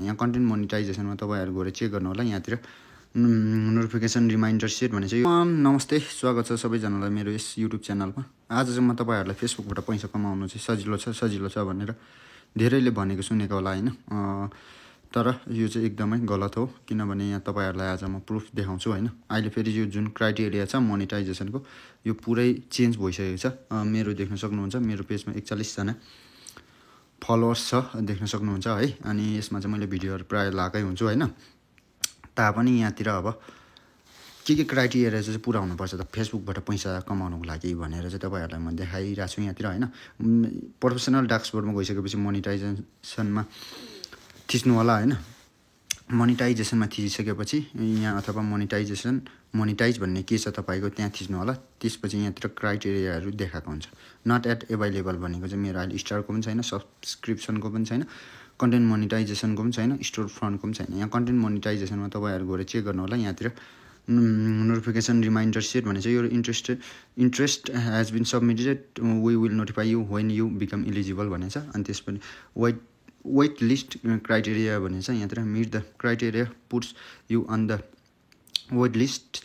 यहाँ कन्टेन्ट मोनिटाइजेसनमा तपाईँहरू गएर चेक गर्नु होला। यहाँतिर नोटिफिकेसन रिमाइन्डर सेट भने चाहिँ नमस्ते, स्वागत छ सबैजनालाई मेरो यस युट्युब च्यानलमा। आज चाहिँ म तपाईँहरूलाई फेसबुकबाट पैसा कमाउनु चाहिँ सजिलो छ भनेर धेरैले भनेको सुनेको होला हैन। तर यो चाहिँ एकदमै गलत हो, किनभने यहाँ तपाईँहरूलाई आज म प्रुफ देखाउँछु हैन। अहिले फेरि यो जुन क्राइटेरिया छ मोनिटाइजेसनको यो पुरै चेन्ज भइसकेको छ। मेरो देख्न सक्नुहुन्छ मेरो पेजमा 41 जना फलोअर्स छ, देख्न सक्नुहुन्छ है। अनि यसमा चाहिँ मैले भिडियोहरू प्राय लाकै हुन्छु हैन। तापनि यहाँतिर अब के क्राइटेरिया चाहिँ पुरा हुनुपर्छ त फेसबुकबाट पैसा कमाउनको लागि भनेर चाहिँ तपाईँहरूलाई म देखाइरहेको छु यहाँतिर हैन। प्रोफेसनल डैशबोर्डमा गइसकेपछि मोनिटाइजेसनमा थिच्नु होला हैन। मोनिटाइजेसनमा थिचिसकेपछि यहाँ अथवा मोनिटाइज भन्ने के छ तपाईँको त्यहाँ थिच्नु होला। त्यसपछि यहाँतिर क्राइटेरियाहरू देखाएको हुन्छ। नट एट एभाइलेबल भनेको चाहिँ मेरो अहिले स्टारको पनि छैन, सब्सक्रिप्सनको पनि छैन, कन्टेन्ट मोनिटाइजेसनको पनि छैन, स्टोर फ्रन्टको पनि छैन। यहाँ कन्टेन्ट मोनिटाइजेसनमा तपाईँहरू गएर चेक गर्नु होला। यहाँतिर नोटिफिकेसन रिमाइन्डर सेट भने चाहिँ यो interest has been submitted, we will notify you when you become eligible भनेछ। अनि त्यसपछि वेट लिस्ट क्राइटेरिया भने चाहिँ यहाँतिर meet the criteria puts you on the wait list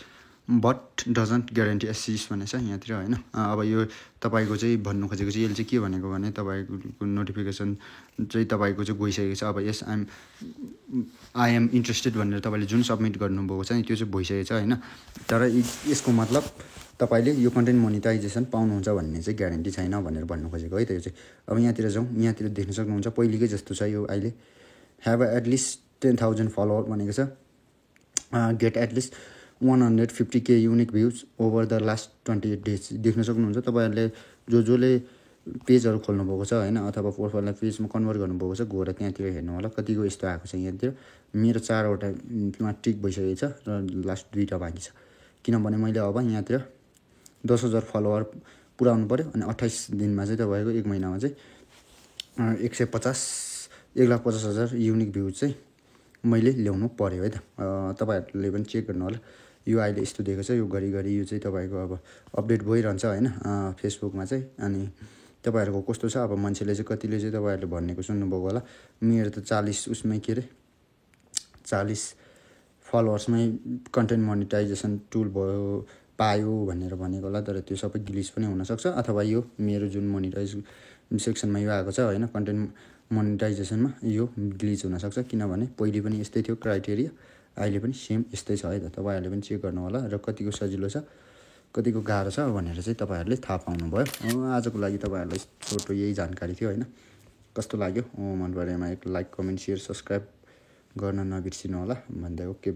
but doesn't guarantee एसिस भनेछ यहाँतिर हैन। अब यो तपाईँको चाहिँ भन्नु खोजेको चाहिँ यसले चाहिँ के भनेको भने तपाईँको नोटिफिकेसन चाहिँ तपाईँको चाहिँ गइसकेको छ। अब यस आई एम इन्ट्रेस्टेड भनेर तपाईँले जुन सबमिट गर्नुभएको छ नि त्यो चाहिँ भइसकेको छ हैन। तर यसको मतलब तपाईँले यो कन्टेन्ट मोनिटाइजेसन पाउनुहुन्छ भन्ने चाहिँ ग्यारेन्टी छैन भनेर भन्नु खोजेको है त। यो चाहिँ अब यहाँतिर जाउँ, यहाँतिर देख्न सक्नुहुन्छ पहिलेकै जस्तो छ यो। अहिले ह्याभ एटलिस्ट 10,000 फलोअर भनेको छ, get at least 150K unique views over the last 28 days देख्न सक्नुहुन्छ। तपाईँहरूले जसले पेजहरू खोल्नुभएको छ हैन अथवा प्रोफाइललाई पेजमा कन्भर्ट गर्नुभएको छ गएर त्यहाँतिर हेर्नु होला कतिको यस्तो आएको छ। यहाँतिर मेरो 4वटामा टिक भइसकेको छ र लास्ट 2टा बाँकी छ, किनभने मैले अब यहाँतिर 10,000 फलोअर पुऱ्याउनु पऱ्यो। अनि 28 दिनमा चाहिँ तपाईँको 1 महिनामा चाहिँ 1,50,000 युनिक भ्युज चाहिँ मैले ल्याउनु पऱ्यो है त। तपाईँहरूले पनि चेक गर्नु होला। यो अहिले यस्तो दिएको छ, यो घरिघरि यो चाहिँ तपाईँको अब अपडेट भइरहन्छ हैन फेसबुकमा चाहिँ। अनि तपाईँहरूको कस्तो छ अब मान्छेले चाहिँ कतिले चाहिँ तपाईँहरूले भनेको सुन्नुभएको होला मेरो त 40 उसमै के अरे 40 फलोअर्समै कन्टेन्ट मोनिटाइजेसन टुल पायो भनेर भनेको होला। तर त्यो सबै ग्लिच पनि हुनसक्छ, अथवा यो मेरो जुन मोनिटाइज सेक्सनमा यो आएको छ हैन कन्टेन्ट मोनिटाइजेसनमा यो ग्लिच हुनसक्छ, किनभने पहिले पनि यस्तै थियो क्राइटेरिया, अहिले पनि सेम यस्तै छ है त। तपाईँहरूले पनि चेक गर्नु होला र कतिको सजिलो छ कतिको गाह्रो छ भनेर चाहिँ तपाईँहरूले थाहा पाउनुभयो। आजको लागि तपाईँहरूलाई छोटो यही जानकारी थियो हैन। कस्तो लाग्यो मन परेमा एक लाइक, कमेन्ट, सेयर, सब्सक्राइब गर्न नबिर्सिनु होला भन्दै ओके।